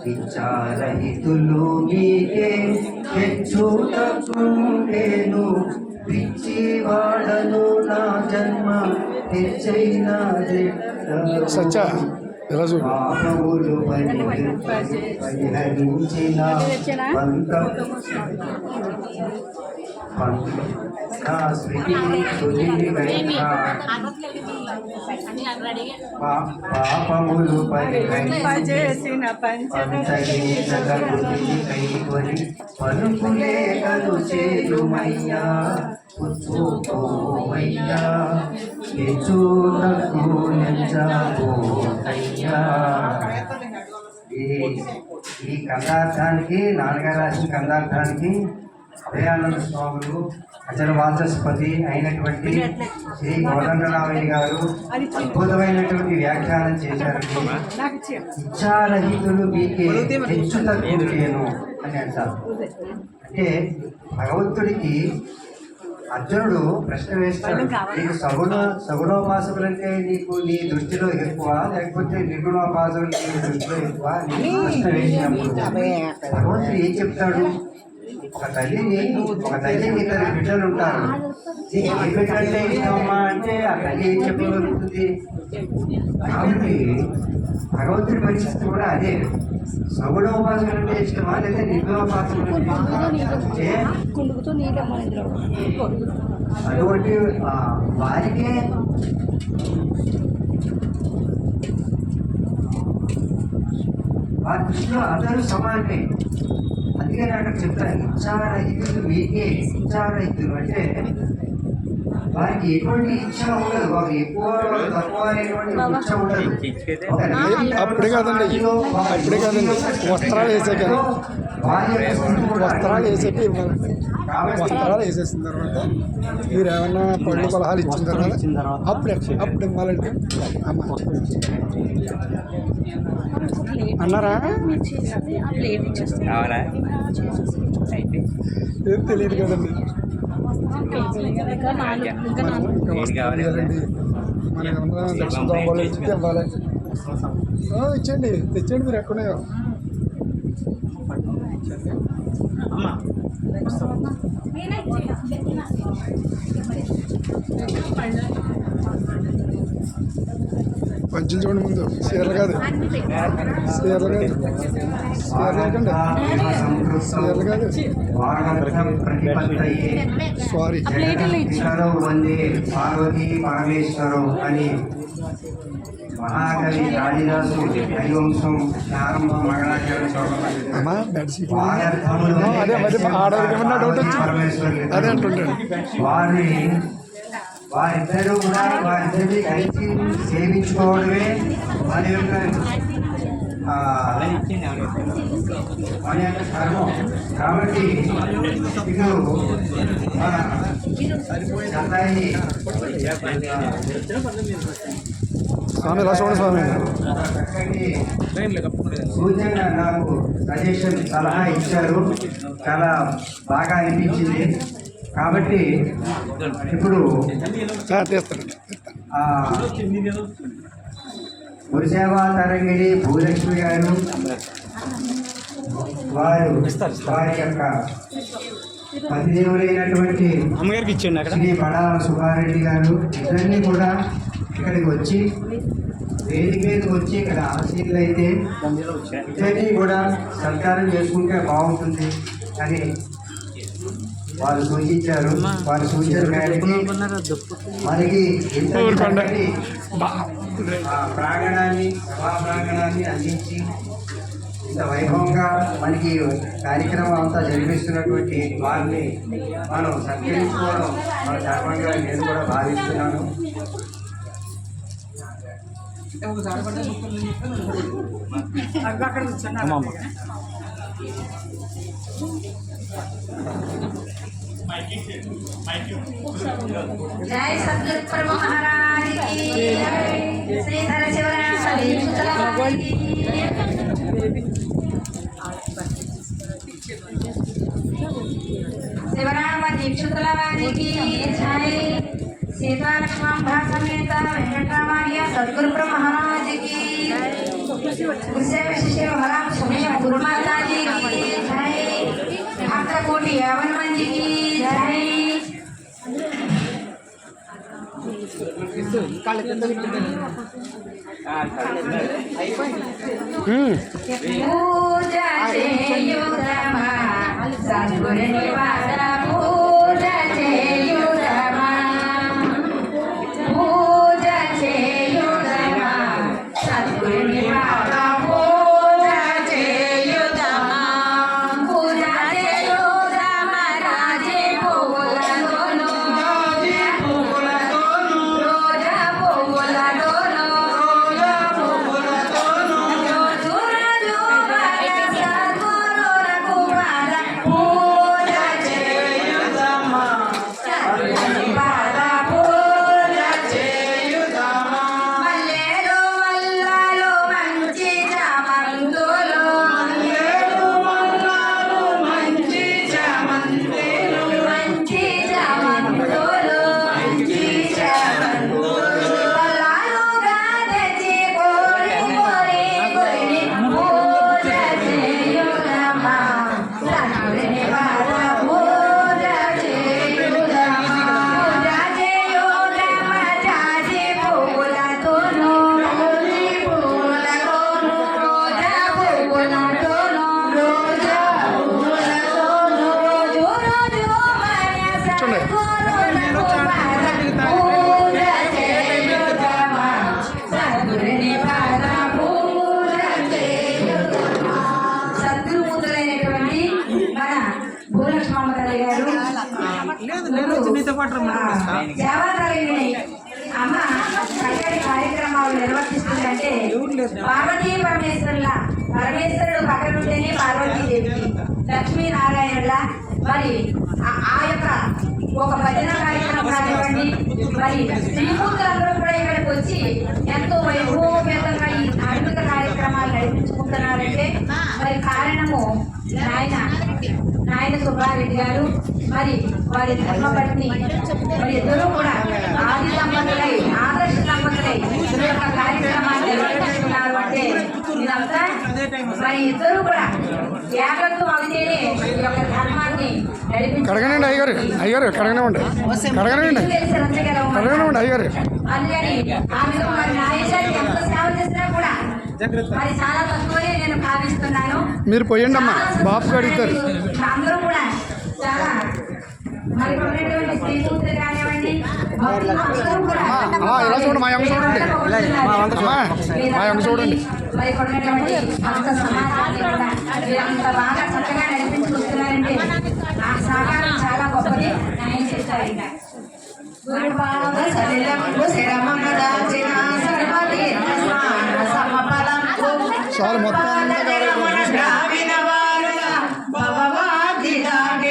విచారహితులు మీకే హెచ్చుటకుండేను, పిచ్చివాడను నా జన్మ హెచ్చైన సచ్చా ఎలా చూడు పాపములు పరిహరించిన పాపములు పరిహరించిన కైకొని పలుకులేకలు చేయుమయ్యా, పుచ్చుకోమయ్యా, హెచ్చుటకు నెచ్చావోయ్యా. ఈ కందార్థానికి నాన్నగారు రాసిన కందార్థానికి అభయానంద స్వాములు అచల వాచస్పతి అయినటువంటి శ్రీ కోదండరామయ్య గారు అద్భుతమైనటువంటి వ్యాఖ్యానం చేశారండి. ఇచ్చారహితులు మీకే హెచ్చు తక్కువను అని అంటారు. అంటే భగవంతుడికి అర్జునుడు ప్రశ్న వేస్తాడు, నీకు సగుణోపాసకులంటే నీకు నీ దృష్టిలో ఎక్కువ, లేకపోతే నిర్గుణోపాసకులు నీ దృష్టిలో ఎక్కువ? ప్రశ్న వేసినప్పుడు భగవంతుడు ఏం చెప్తాడు? ఒక తల్లికి ఇద్దరు బిడ్డలు ఉంటారు, నీకు ఏ బిడ్డంటే ఇష్టమమ్మా అంటే ఆ తల్లి ఏం చెప్పగలుగుతుంది? కాబట్టి భగవంతుడి పరిస్థితి కూడా అదే. సగుణోపాసకులు అంటే ఇష్టమా, లేదా నిర్గుణోపాసకులు అంటే అటువంటి వారికే వారి దృష్టిలో అందరూ సమానమే. అందుకని అక్కడ చెప్తారు, ఇచ్చారహితులు మీకే. ఇచ్చారహితులు అంటే వారికి ఎటువంటి ఇచ్చ ఉండదు, వారికి ఎక్కువ తక్కువ అనేటువంటి ఇచ్చ ఉండదు. అప్పుడే కాదండి, అప్పుడే కాదండి, వస్త్రాలు వేసాక వస్త్రాలు వేసాక ఇవ్వాలండి. వస్త్రాలు వేసేసిన తర్వాత మీరు ఏమన్నా పళ్ళు పలహాలు ఇచ్చిన తర్వాత అప్పుడు ఇవ్వాలండి. అన్నారా? ఏం తెలియదు కదండి. మనకేమన్నా దక్షిణ దొంగలు ఇచ్చి ఇవ్వాలి. ఇచ్చండి, తెచ్చండి, మీరు ఎక్కడో పంచులు చూడండి. ముందు చీరలు కాదు, చీరలు కాదు, చీరలు కాదు, సారీ. పార్వతీ పరమేశ్వరం అని మహాకవి కాళిదాసు హరివంశం ప్రారంభ వారిద్దరూ కూడా వారిద్దరిని కలిసి సేవించుకోవడమే వారి యొక్క కర్మం. కాబట్టి ఇప్పుడు చందాయి స్వామి ఇలా చూడండి స్వామి. సూచన నాకు సజెషన్ సలహా ఇచ్చారు, చాలా బాగా అనిపించింది. కాబట్టి ఇప్పుడు గురుసేవా తరంగిణి భూలక్ష్మి గారు వారి యొక్క పతిదేవులైనటువంటి అమ్మగారికి ఇచ్చేయండి. శ్రీ పడాల సుబ్బారెడ్డి గారు ఇద్దరిని కూడా ఇక్కడికి వచ్చి వేదిక మీదకి వచ్చి ఇక్కడ ఆశీర్లు అయితే ఇద్దరిని కూడా సత్కారం చేసుకుంటే బాగుంటుంది అని వారు సూచించారు. వారి సూచన మేరకి మనకి ప్రాంగణాన్ని, సభా ప్రాంగణాన్ని అందించి ఇంత వైభవంగా మనకి కార్యక్రమం అంతా జరిపిస్తున్నటువంటి వారిని మనం సత్కరించుకోవడం మన ధర్మంగా నేను కూడా భావిస్తున్నాను. जय सतगुरु प्रभु महाराज की जय। श्रीधर शिवराम दीक्षितुల వారికి జై। सीता लक्ष्मण समेत वेंकटरामయ్య सतगुरु प्रभु महाराज की जय। सदगुरु माता जी की जय भक्त कोटि हनुमान जी की जय पूजा చేయుదమా సద్గురు నివాస పూజ చేయుదమా పూజ చేయుదమా సద్గురు నివాస పూజ చేయుదమా పూజ చేయుదమా రాజే పువ్వులతోను రోజా పువ్వులతోను రోజు రోజు బాల సద్గురులకు బాల పూజ చేయుదమా సద్గురు బాల పూజ చేయుదమా మల్లెలు మల్లాలు మంచి చామంతులు మల్లెలు మల్లాలు మంచి చామంతులు మంచి చామంతులు మంచి చామంతులు పలాలుగా తెచ్చి కోరి కోరి కోరి పూజ చేయుదమా సద్గురుని పాద పూజ చేయుదమా పూజ చేయుదమా జాజి పువ్వులతోను జాజి పువ్వులతోను రోజా పువ్వులతోను రోజా పువ్వులతోను రోజు రోజు మన సద్గురులకు పాద పూజ చేయుదమా సద్గురుని పాద పూజ చేయుదమా సద్గురుమూర్తులైనటువంటి మన భూలక్ష్మమ్మ తల్లి గారు సేవాతల్లిని అమ్మ చక్కటి కార్యక్రమాలు నిర్వర్తిస్తుందంటే పార్వతీ పరమేశ్వరుడు పక్కనుంటేనే పార్వతీదేవికి లక్ష్మీనారాయణుల మరి ఆ యొక్క ఒక భజన కార్యక్రమం కానివ్వండి మరి శ్రీమూర్తులందరూ కూడా ఇక్కడికి వచ్చి ఎంతో వైభవపేతంగా ఈ ధార్మిక కార్యక్రమాలు నడిపించుకుంటున్నారంటే మరి కారణము నాయన సుబ్బారెడ్డి గారు మరి వారి ధర్మపత్ని మరి ఇద్దరూ కూడా ఆది దంపతులై ఆదర్శ దంపతులై ఈ యొక్క కార్యక్రమాన్ని నిర్వహిస్తున్నారు అంటే ఇదంతా మరి ఇద్దరు కూడా ఏకత్వం అవుతేనే ఈ యొక్క ధర్మాన్ని కడగనండి అయ్యగారు అయ్యగారు కడగనివ్వండి కడగనివ్వండి కడగనివ్వండి అయ్యగారు అందుకని ఆమెకు మరి నాయకులు ఎంత సేవ చేసినా కూడా మరి చాలా తక్కువే నేను భావిస్తున్నాను. మీరు పోయండి అమ్మా బాబు అడుగుతారు అందరూ కూడా చాలా మరి ఉన్నటువంటి శ్రీమూర్తులు కానివ్వండి అందరూ కూడా ఇలా చూడండి మా అమ్మ చూడండి అమ్మా మా అమ్మ చూడండి మరి ఉన్నటువంటి భక్త సమాజాన్ని కూడా వీరంత బాగా చక్కగా నడిపించుకొస్తున్నారంటే ఆ సహకారం చాలా గొప్పది. న్యాయం చేస్తారు ఇంకా గురుపాద సలిలము శిరమమ దాచిన సర్వతీర్థ స్నాన సమఫలం చాలు మొత్తం